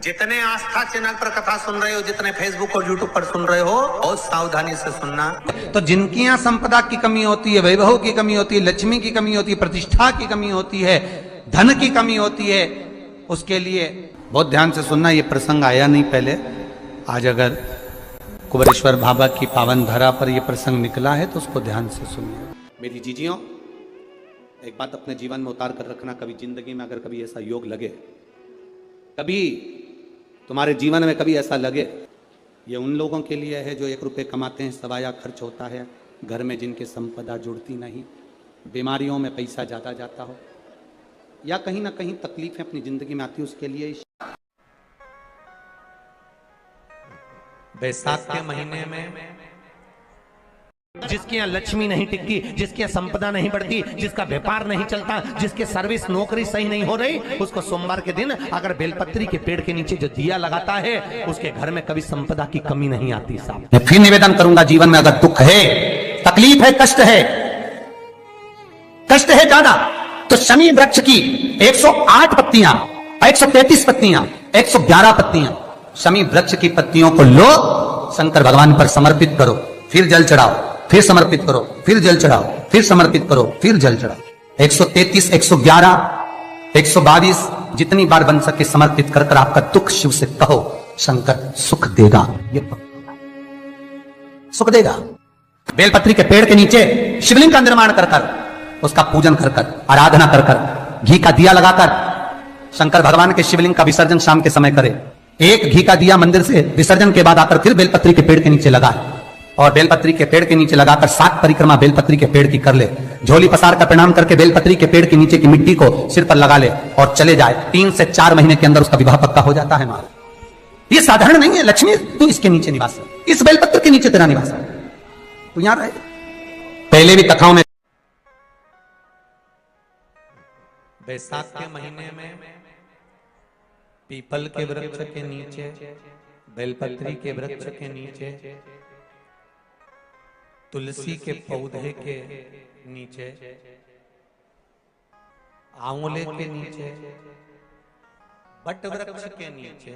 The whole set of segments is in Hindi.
जितने आस्था चैनल पर कथा सुन रहे हो, जितने फेसबुक और यूट्यूब पर सुन रहे हो, बहुत सावधानी से सुनना। तो जिनकी यहाँ संपदा की कमी होती है, वैभव की कमी होती है, लक्ष्मी की कमी होती है, प्रतिष्ठा की कमी होती है, धन की कमी होती है, उसके लिए बहुत ध्यान से सुनना। ये प्रसंग आया नहीं पहले, आज अगर कुबेरेश्वर बाबा की पावन धरा पर यह प्रसंग निकला है तो उसको ध्यान से सुनिए। मेरी जीजियों, एक बात अपने जीवन में उतार कर रखना, कभी जिंदगी में अगर कभी ऐसा योग लगे, कभी तुम्हारे जीवन में कभी ऐसा लगे, ये उन लोगों के लिए है जो 1 रुपये कमाते हैं, सवाया खर्च होता है, घर में जिनके संपदा जुड़ती नहीं, बीमारियों में पैसा ज़्यादा जाता हो, या कहीं ना कहीं तकलीफें अपनी जिंदगी में आती है, उसके लिए बैसाख के महीने में जिसके यहाँ लक्ष्मी नहीं टिकती, जिसके यहाँ संपदा नहीं बढ़ती, जिसका व्यापार नहीं चलता, जिसके सर्विस नौकरी सही नहीं हो रही, उसको सोमवार के दिन अगर बेलपत्री के पेड़ के नीचे जो दिया लगाता है, उसके घर में कभी संपदा की कमी नहीं आती। साहब, मैं फिर निवेदन करूंगा, जीवन में अगर दुख है, तकलीफ है, कष्ट है ज्यादा, तो शमी वृक्ष की 108 पत्तियां, 133 पत्तियां, 111 पत्तियां, शमी वृक्ष की पत्तियों को लो, शंकर भगवान पर समर्पित करो, फिर जल चढ़ाओ, फिर समर्पित करो, फिर जल चढ़ाओ, फिर समर्पित करो, फिर जल चढ़ाओ। 133, 111, 122 जितनी बार बन सके समर्पित कर कर आपका दुख शिव से कहो, शंकर सुख देगा, ये सुख देगा। बेलपत्री के पेड़ के नीचे शिवलिंग का निर्माण कर कर, उसका पूजन कर कर, आराधना कर कर, घी का दिया लगाकर शंकर भगवान के शिवलिंग का विसर्जन शाम के समय करे। एक घी का दिया मंदिर से विसर्जन के बाद आकर फिर बेलपत्री के पेड़ के नीचे लगाए, और बेलपत्री के पेड़ के नीचे लगाकर 7 परिक्रमा बेलपत्री के पेड़ की कर ले, झोली पसार का प्रणाम करके बेलपत्री के पेड़ के नीचे की मिट्टी को सिर पर लगा ले और चले जाए। 3 से 4 महीने के अंदर उसका विवाह पक्का हो जाता है। मार ये साधारण नहीं है। लक्ष्मी तू इसके नीचे निवास, इस बेलपत्र के नीचे तेरा निवास, तू यहां रहे। पहले भी कथाओं में बैसाख के महीने में पीपल के वृक्ष के नीचे, बेलपत्री के वृक्ष के नीचे, तुलसी के पौधे के नीचे, आंवले के नीचे, बट वृक्ष के नीचे,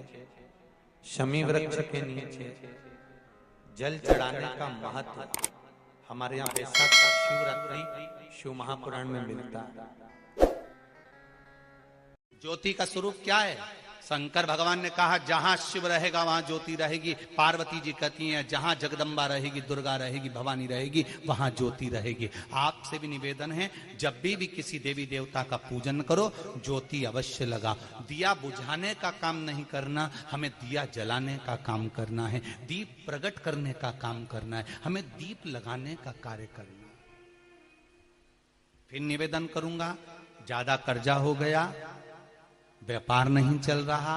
शमी वृक्ष के नीचे जल चढ़ाने का महत्व हमारे यहाँ बैसाख शिवरात्रि शिव महापुराण में मिलता है। ज्योति का स्वरूप क्या है? शंकर भगवान ने कहा जहां शिव रहेगा वहां ज्योति रहेगी। पार्वती जी कहती हैं जहां जगदम्बा रहेगी, दुर्गा रहेगी, भवानी रहेगी, वहां ज्योति रहेगी। आपसे भी निवेदन है, जब भी किसी देवी देवता का पूजन करो, ज्योति अवश्य लगा। दिया बुझाने का काम नहीं करना, हमें दिया जलाने का काम करना है, दीप प्रकट करने का काम करना है, हमें दीप लगाने का कार्य करना है। फिर निवेदन करूंगा, ज्यादा कर्जा हो गया, व्यापार नहीं चल रहा,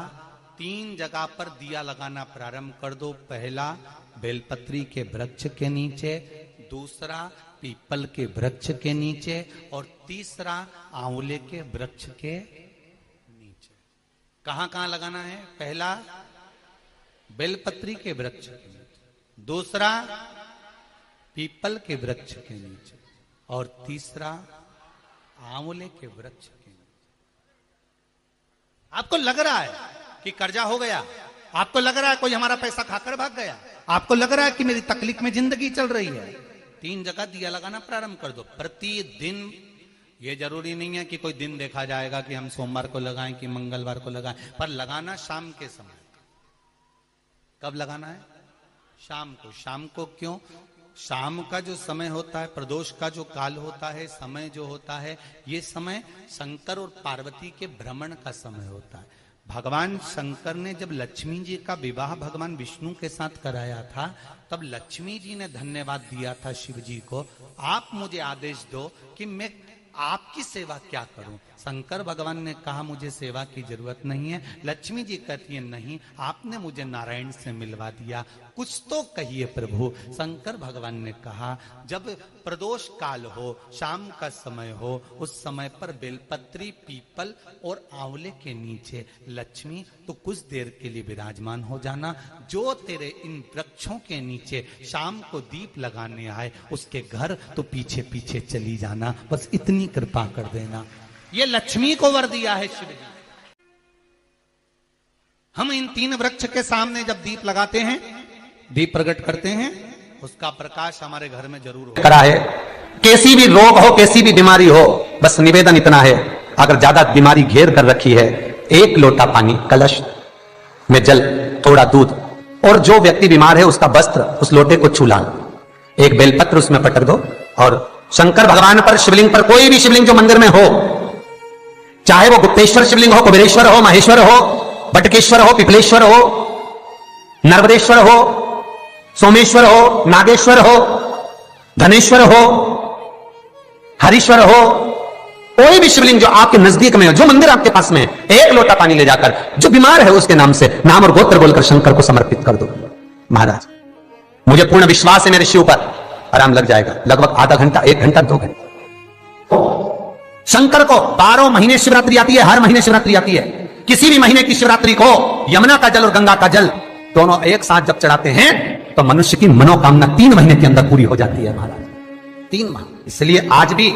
3 जगह पर दिया लगाना प्रारंभ कर दो। पहला बेलपत्री के वृक्ष के नीचे, दूसरा पीपल के वृक्ष के नीचे, और तीसरा आंवले के वृक्ष के नीचे। कहां कहां लगाना है? पहला बेलपत्री के वृक्ष के नीचे, दूसरा पीपल के वृक्ष के नीचे, और तीसरा आंवले के वृक्ष के नीचे। आपको लग रहा है कि कर्जा हो गया, आपको लग रहा है कोई हमारा पैसा खाकर भाग गया, आपको लग रहा है कि मेरी तकलीफ में जिंदगी चल रही है, 3 जगह दिया लगाना प्रारंभ कर दो। प्रतिदिन, ये जरूरी नहीं है कि कोई दिन देखा जाएगा कि हम सोमवार को लगाएं कि मंगलवार को लगाएं, पर लगाना शाम के समय। कब लगाना है? शाम को। शाम को क्यों? शाम का जो समय होता है, प्रदोष का जो काल होता है, समय जो होता है, ये समय शंकर और पार्वती के भ्रमण का समय होता है। भगवान शंकर ने जब लक्ष्मी जी का विवाह भगवान विष्णु के साथ कराया था, तब लक्ष्मी जी ने धन्यवाद दिया था शिव जी को, आप मुझे आदेश दो कि मैं आपकी सेवा क्या करूं। शंकर भगवान ने कहा मुझे सेवा की जरूरत नहीं है। लक्ष्मी जी कहती है नहीं, आपने मुझे नारायण से मिलवा दिया, कुछ तो कहिए प्रभु। शंकर भगवान ने कहा जब प्रदोष काल हो, शाम का समय हो, उस समय पर बेलपत्री, पीपल और आंवले के नीचे लक्ष्मी तो कुछ देर के लिए विराजमान हो जाना। जो तेरे इन वृक्षों के नीचे शाम को दीप लगाने आए, उसके घर तो पीछे पीछे चली जाना, बस इतनी कृपा कर देना। ये लक्ष्मी को वर दिया है शिव जी। हम इन 3 वृक्ष के सामने जब दीप लगाते हैं, दीप प्रकट करते हैं, उसका प्रकाश हमारे घर में जरूर हो। करा है, कैसी भी रोग हो, कैसी भी बीमारी हो, बस निवेदन इतना है, अगर ज्यादा बीमारी घेर कर रखी है, 1 लोटा पानी, कलश में जल, थोड़ा दूध, और जो व्यक्ति बीमार है उसका वस्त्र उस लोटे को छूला, 1 बेलपत्र उसमें पटक दो, और शंकर भगवान पर, शिवलिंग पर, कोई भी शिवलिंग जो मंदिर में हो, चाहे वो गुप्तेश्वर शिवलिंग हो, कुबेरेश्वर हो, महेश्वर हो, बटकेश्वर हो, पिपलेश्वर हो, नर्मदेश्वर हो, सोमेश्वर हो, नागेश्वर हो, धनेश्वर हो, हरीश्वर हो, कोई भी शिवलिंग जो आपके नजदीक में हो, जो मंदिर आपके पास में है, 1 लोटा पानी ले जाकर जो बीमार है उसके नाम से नाम और गोत्र बोलकर शंकर को समर्पित कर दो। महाराज, मुझे पूर्ण विश्वास है मेरे शिव पर, आराम लग जाएगा, लगभग आधा घंटा, 1 घंटा, 2 घंटे। शंकर को 12 महीने शिवरात्रि आती है, हर महीने शिवरात्रि आती है। किसी भी महीने की शिवरात्रि को यमुना का जल और गंगा का जल दोनों एक साथ जब चढ़ाते हैं तो मनुष्य की मनोकामना 3 महीने के अंदर पूरी हो जाती है महाराज, 3 माह। इसलिए आज भी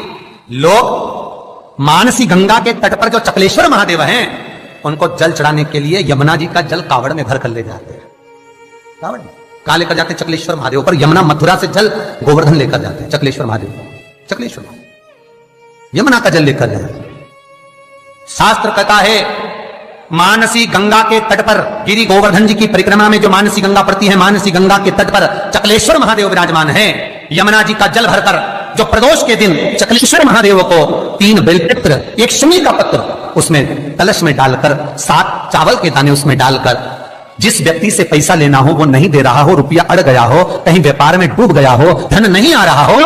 लोग मानसी गंगा के तट पर जो चकलेश्वर महादेव हैं, उनको जल चढ़ाने के लिए यमुना जी का जल कावड़ में भर कर ले जाते हैं। कावड़ में कहां लेकर जाते हैं? चकलेश्वर महादेव पर। यमुना मथुरा से जल गोवर्धन लेकर जाते हैं, चकलेश्वर महादेव, चकलेश्वर महादेव यमुना का जल लेकर जाते हैं। शास्त्र कहता है मानसी गंगा के तट पर, गिरि गोवर्धन जी की परिक्रमा में जो मानसी गंगा पड़ती है, मानसी गंगा के तट पर चकलेश्वर महादेव विराजमान है। यमुना जी का जल भरकर जो प्रदोष के दिन चकलेश्वर महादेव को 3 बेलपत्र, 1 शमी का पत्र उसमें कलश में डालकर, 7 चावल के दाने उसमें डालकर, जिस व्यक्ति से पैसा लेना हो वो नहीं दे रहा हो, रुपया अड़ गया हो, कहीं व्यापार में डूब गया हो, धन नहीं आ रहा हो,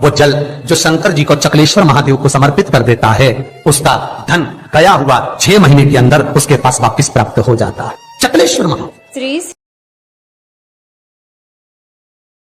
वो जल जो शंकर जी को, चकलेश्वर महादेव को समर्पित कर देता है, उसका धन गया हुआ 6 महीने के अंदर उसके पास वापिस प्राप्त हो जाता है। चकलेश्वर महादेव।